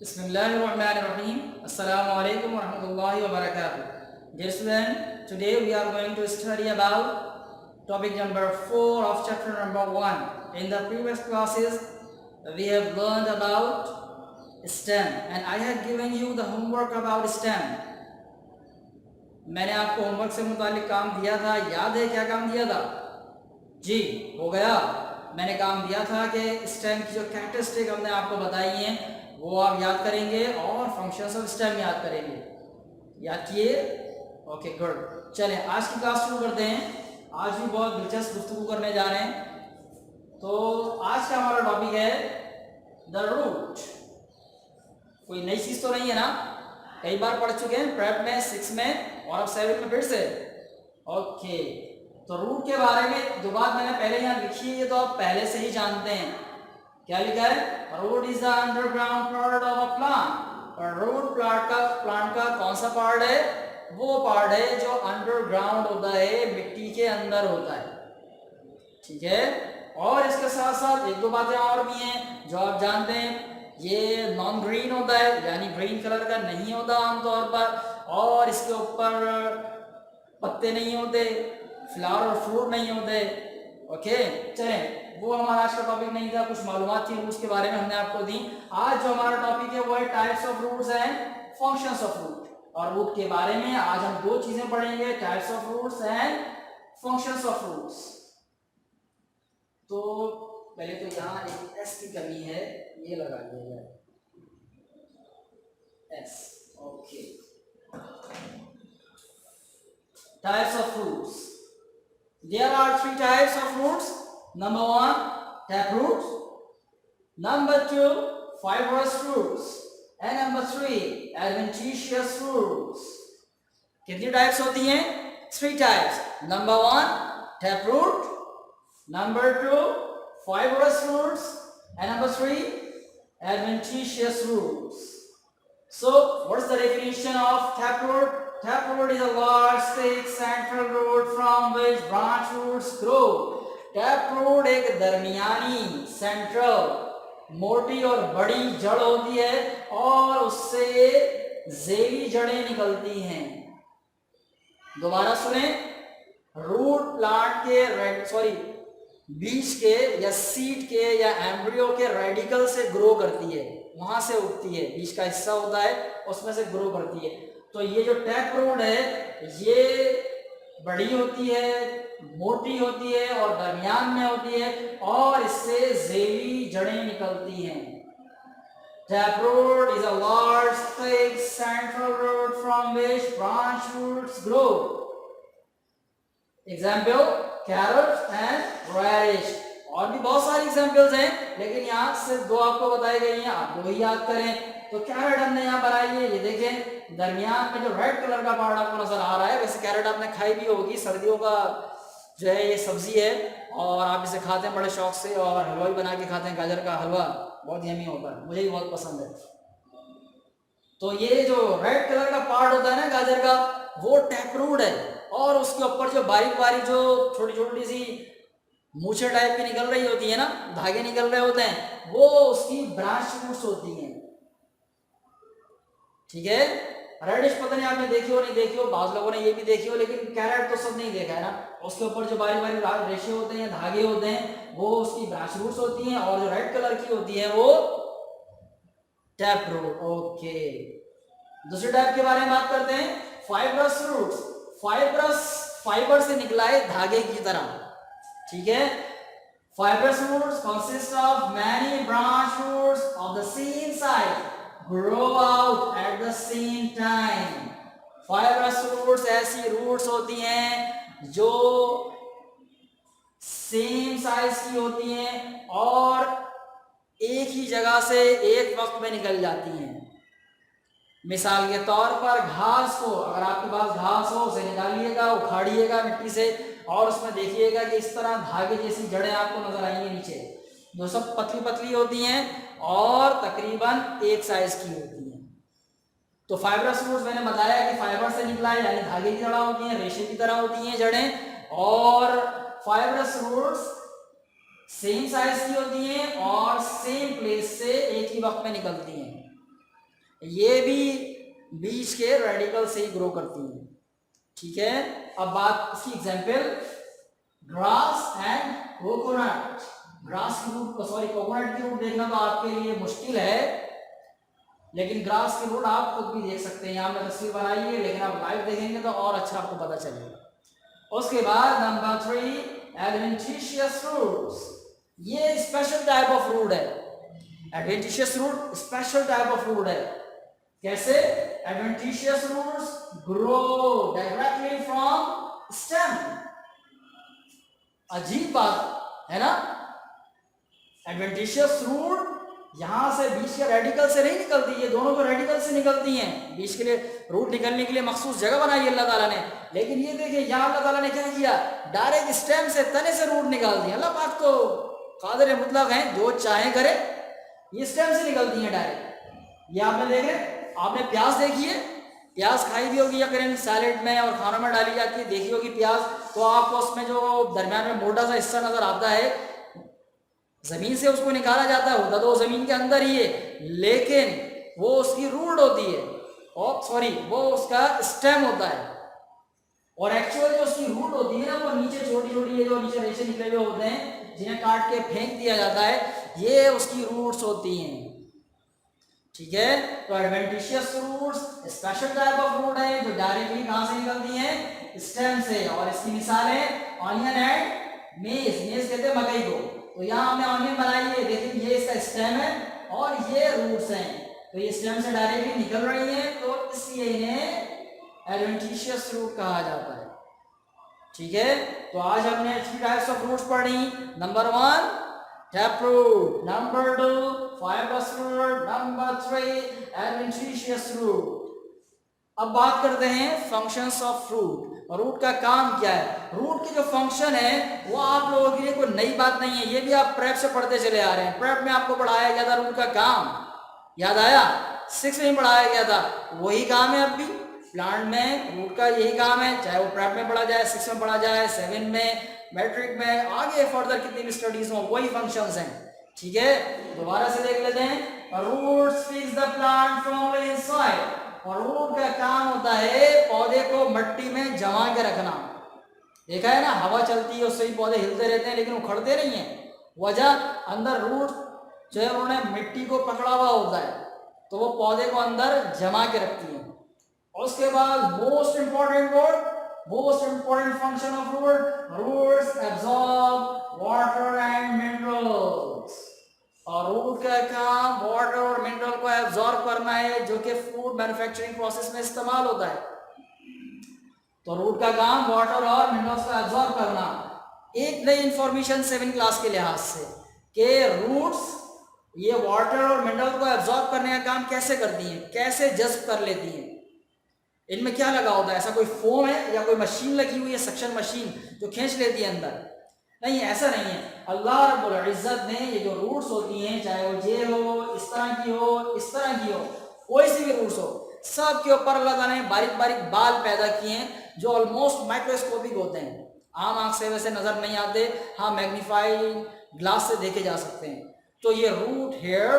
Bismillahirrahmanirrahim. Assalamu alaikum warahmatullahi wabarakatuh. Dear student, today we are going to study about topic number 4 of chapter number 1. In the previous classes, we have learned about STEM and I had given you the homework about STEM. मैंने आपको homework से मुतालिक काम दिया था, याद है क्या काम दिया था? जी, हो गया। मैंने काम दिया था कि STEM की जो कैरेक्टरिस्टिक हमने आपको बताई हैं वो आप याद करेंगे और फंक्शंस ऑफ STEM याद करेंगे। याद किए? Okay good. चलें आज की क्लास शुरू करते हैं। आज भी बहुत दिलचस्प गुफ्तगू करने जा रहे हैं। तो आज का हमारा टॉपिक है द रूट। कोई नई चीज़ तो नहीं है ना? कई बार पढ़ चुके हैं प्रेप में, 6 में और अब 7 में फिर से। ओके, तो रूट के बारे में जो बात मैंने पहले यहाँ लिखी है ये तो आप पहले से ही जानते हैं। क्या लिखा है? Root is the underground part of a plant. और रूट प्लांट का कौन सा पार्ट है? वो पार्ट है जो अंडरग्राउंड होता है, मिट्टी के अंदर होता है। ठीक है, और इसके साथ साथ एक दो बातें और भी हैं जो आप जानते हैं। ये नॉन ग्रीन होता है, यानी ग्रीन कलर का नहीं होता आमतौर पर, और इसके ऊपर पत्ते नहीं होते, फ्लावर और फ्रूट नहीं होते। ओके, चलें, वो हमारा आज का टॉपिक नहीं था, कुछ मालूमात थी रूट्स के बारे में हमने आपको दी। आज जो हमारा टॉपिक है वो है types of roots and functions of root. और रूट के बारे में आज हम दो चीजें पढ़ेंगे, types of roots and functions of roots. तो पहले तो यहाँ एक एस की कमी है, ये लगा दिया जाए, S. Okay, types of roots. There are 3 types of roots. Number 1, taproots. Number 2, fibrous roots. And number 3, adventitious roots. कितनी टाइप्स होती हैं? 3 types. Number 1, taproot. Number 2, fibrous roots. And number 3, adventitious roots. So, what's the definition of taproot? Taproot is a large, thick, central root from which branch roots grow. Taproot एक दरमियानी, central, मोटी और बड़ी जड़ होती है और उससे ज़ेली जड़ें निकलती हैं। दोबारा सुने, रूट प्लांट के बीज के या सीड के या एम्ब्रियो के रेडिकल से ग्रो करती है, वहां से उगती है, बीज का हिस्सा होता है उसमें से ग्रो करती है। तो ये जो टैपरूट है ये बड़ी होती है, मोटी होती है और दरमियान में होती है और इससे ज़ेली जड़ें निकलती हैं। Taproot is a large, thick, central root from which branch roots grow. Example, carrot and radish. और भी बहुत सारी एग्जाम्पल्स हैं, लेकिन यहाँ सिर्फ 2 आपको बताई गई हैं, आप 2 ही याद करें। तो कैरेट हमने यहाँ बनाई है, ये देखें दरमियान में जो रेड कलर का पार्ट आपको नजर आ रहा है। वैसे कैरेट आपने खाई भी होगी, सर्दियों का जो है ये सब्जी है और आप इसे खाते हैं बड़े शौक से और हलवा भी बना के खाते हैं। गाजर का हलवा बहुत यमी होता है, मुझे भी बहुत पसंद है। तो ये जो रेड कलर का पार्ट होता है ना गाजर का, वो टैपरूट है और उसके ऊपर जो बारीक बारीक जो छोटी छोटी सी मूछें टाइप की निकल रही होती है ना, धागे निकल रहे होते हैं, वो उसकी ब्रांच रूट्स होती हैं। ठीक है, रेडिश पता नहीं आपने देखी हो नहीं देखी हो, बाज लोगों ने ये भी देखी हो, लेकिन कैरेट तो सब नहीं देखा है ना। उसके ऊपर जो बारीक बारीक रेशे होते हैं, धागे होते हैं, वो उसकी ब्रांच रूट्स होती हैं और जो रेड कलर की होती है वो टैप रूट। ओके, दूसरे टाइप के बारे में बात करते हैं, फाइब्रस रूट्स। फाइब्रस फाइबर से निकला है धागे की तरह। ठीक है, fibrous roots consist of many branch roots of the same size grow out at the same time. Fibrous roots ऐसी roots होती हैं जो सेम साइज की होती हैं और एक ही जगह से एक वक्त में निकल जाती हैं। मिसाल के तौर पर घास को, अगर आपके पास घास हो उसे निकालिएगा, उखाड़िएगा मिट्टी से और उसमें देखिएगा कि इस तरह धागे जैसी जड़ें आपको नजर आएंगी नीचे, जो सब पतली पतली होती हैं और तकरीबन एक साइज की होती हैं। तो फाइब्रस रूट्स मैंने बताया कि फाइबर से निकला है, यानी धागे की जड़ा होती हैं, रेशे की तरह होती हैं जड़ें, और फाइब्रस रूट्स सेम साइज की होती हैं और सेम प्लेस से एक ही वक्त में निकलती हैं। ये भी बीच के रेडिकल से ही ग्रो करती हैं। ठीक है, अब बात इसकी example, grass and coconut. Grass की रूट, सॉरी कोकोनट की रूट देखना तो आपके लिए मुश्किल है, लेकिन ग्रास की रूट आप खुद भी देख सकते हैं। यहाँ में तस्वीर बनाई है, लेकिन आप लाइव देखेंगे तो और अच्छा आपको पता चलेगा। उसके बाद नंबर 3, एडवेंटिशियस रूट्स। ये स्पेशल टाइप ऑफ रूट है। Adventitious root special type of root है। कैसे? Adventitious roots grow directly from stem. अजीब बात है ना, एडवेंटिशियस रूट यहां से बीच के रेडिकल से नहीं निकलती, ये दोनों तो रेडिकल से निकलती हैं। बीच के लिए रूट निकलने के लिए मखसूस जगह बनाई अल्लाह ताला ने, लेकिन ये देखिए यहाँ अल्लाह ताला ने क्या किया, डायरेक्ट स्टेम से, तने से रूट निकाल दिया। अल्लाह पाक तो कादिर मुतलक हैं, जो चाहे करे। ये स्टेम से निकलती हैं डायरेक्ट। ये आपने देखे, आपने प्याज देखी है, प्याज खाई भी होगी या करें सैलेड में और खानों में डाली जाती है, देखी होगी प्याज, तो आपको उसमें जो दरमियान में मोटा सा हिस्सा नजर आता है, जमीन से उसको निकाला जाता है, होता तो जमीन के अंदर ही है, लेकिन वो उसकी रूट होती है, और सॉरी वो उसका स्टेम होता है। और एक्चुअल जो उसकी रूट होती है ना, वो नीचे छोटी छोटी है, जो नीचे रेशे निकले हुए होते हैं, जिन्हें काट के फेंक दिया जाता है, ये उसकी रूट्स होती हैं। ठीक है, तो adventitious roots special type of root है, जो डायरेक्टली कहां से निकलती हैं, स्टेम से। और इसकी मिसालें ऑनियन एंड मेज। मेज कहते हैं मकई को, तो यहाँ हमने ऑनियन बनाई है, देखिए ये इसका स्टेम है और ये रूट्स हैं, तो ये स्टेम से डायरेक्टली निकल रही हैं, तो इसलिए इन्हें एडवेंटिशियस रूट कहा जाता है। ठीक है, तो आज हमने 3 टाइप्स ऑफ रूट्स पढ़ी। Number 1 taproot, number 2 fibrous root, number 3 adventitious root. अब बात करते हैं फंक्शंस ऑफ रूट। रूट का काम क्या है? रूट की जो फंक्शन है वो आप लोगों के लिए कोई नई बात नहीं है, ये भी आप प्रेप से पढ़ते चले आ रहे हैं। प्रेप में आपको पढ़ाया गया था रूट का काम, याद आया? 6 में पढ़ाया गया था, वही काम है अब भी। प्लांट में रूट का यही काम है, चाहे वो प्रेप में पढ़ा जाए, 6 में पढ़ा जाए, 7 में, मैट्रिक में, आगे फर्दर कितनी भी स्टडीज हो, वही फंक्शंस हैं। ठीक है, दोबारा से देख लेते हैं। Roots fix the plant from inside. और रूट का काम होता है पौधे को मट्टी में जमा के रखना। देखा है ना, हवा चलती है उससे ही पौधे हिलते रहते हैं, लेकिन उखड़ते नहीं है। वजह, अंदर रूट जो है उन्होंने मिट्टी को पकड़ा हुआ होता है, तो वो पौधे को अंदर जमा के रखती है। और उसके बाद most important word, most important function of root, roots absorb water and minerals. और रूट का काम वाटर और मिनरल को एब्जॉर्ब करना है, जो कि फूड मैन्युफैक्चरिंग प्रोसेस में इस्तेमाल होता है। तो रूट का काम वाटर और मिनरल्स को एब्जॉर्ब करना। एक नई इंफॉर्मेशन 7 क्लास के लिहाज से कि रूट्स ये वाटर और मिनरल को एब्जॉर्ब करने का काम कैसे करती हैं, कैसे जज्ब कर लेती हैं। इनमें क्या लगा होता है? ऐसा कोई फोम है या कोई मशीन लगी हुई है, सक्शन मशीन, जो खींच लेती है अंदर? नहीं, ऐसा नहीं है। अल्लाह रब्बुल इज्जत ने ये जो रूट्स होती हैं, चाहे वो ये हो, इस तरह की हो, इस तरह की हो, कोई सी भी रूट्स हो, सब के ऊपर अल्लाह ताला ने बारीक बारीक बाल पैदा किए हैं, जो ऑलमोस्ट माइक्रोस्कोपिक होते हैं। आम आंख से वैसे नजर नहीं आते, हाँ मैग्नीफाइंग ग्लास से देखे जा सकते हैं। तो ये रूट हेयर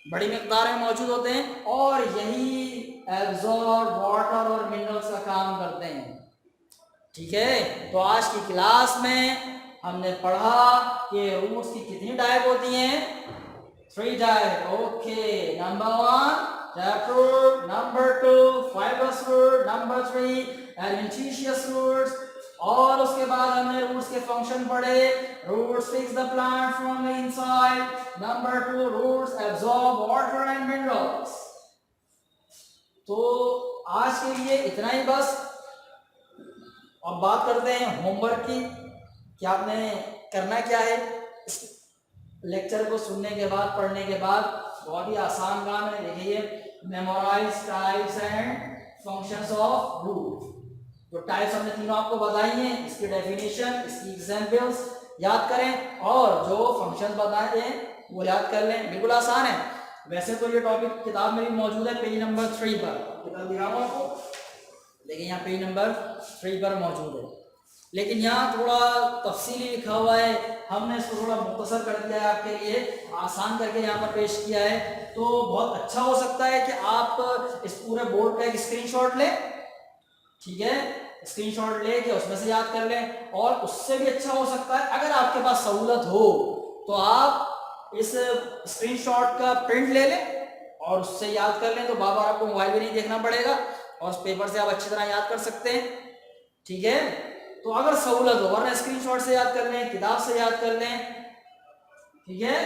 बड़ी मिकदार में मौजूद होते हैं, और यही एब्जॉर्ब वाटर और मिनरल्स का काम करते हैं। ठीक है, तो आज की क्लास में हमने पढ़ा कि रूट्स की कितनी टाइप होती हैं, 3 type. Okay, number 1 taproot, number 2 fibrous root, number 3 adventitious roots. और उसके बाद हमने रूट्स के फंक्शन पढ़े। Roots fix the plant from the inside, number 2 roots absorb water and minerals. तो आज के लिए इतना ही बस। अब बात करते हैं होमवर्क की, कि आपने करना क्या है इस लेक्चर को सुनने के बाद, पढ़ने के बाद। बहुत ही आसान काम है, देखिए, memorise types and functions of root. तो टाइप्स हमने तीनों आपको बताई हैं, इसकी डेफिनेशन, इसकी एग्जांपल्स याद करें, और जो फंक्शन बताए हैं वो याद कर लें। बिल्कुल आसान है। वैसे तो ये टॉपिक किताब में भी मौजूद है, पेज नंबर 3 पर। किताब दिखाऊं आपको, देखिए यहाँ पेज नंबर 3 पर मौजूद है। लेकिन यहाँ थोड़ा तफसीली लिखा हुआ है, हमने इसको थोड़ा मुख्तसर कर दिया है, आपके लिए आसान करके यहाँ पर पेश किया है। तो बहुत अच्छा हो सकता है कि आप इस पूरे बोर्ड का एक स्क्रीनशॉट लें, ठीक है, स्क्रीनशॉट लेके उसमें से याद कर लें। और उससे भी अच्छा हो सकता है अगर आपके पास सहूलत हो तो आप इस स्क्रीनशॉट का प्रिंट ले लें और उससे याद कर लें, तो बार बार आपको मोबाइल भी नहीं देखना पड़ेगा और उस पेपर से आप अच्छी तरह याद कर सकते हैं, ठीक है। तो अगर सहूलत हो, वरना स्क्रीनशॉट से याद कर लें, किताब से याद कर लें, ठीक है।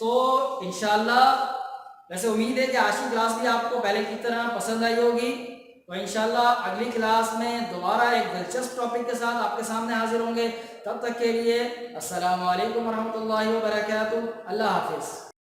तो इंशाल्लाह वैसे उम्मीद है कि आज की क्लास भी आपको पहले की तरह पसंद आई होगी। तो इंशाल्लाह अगली क्लास में दोबारा एक दिलचस्प टॉपिक के साथ आपके सामने हाजिर होंगे। तब तक के लिए अस्सलाम वालेकुम रहमतुल्लाहि व बरकातहू। अल्लाह हाफिज़।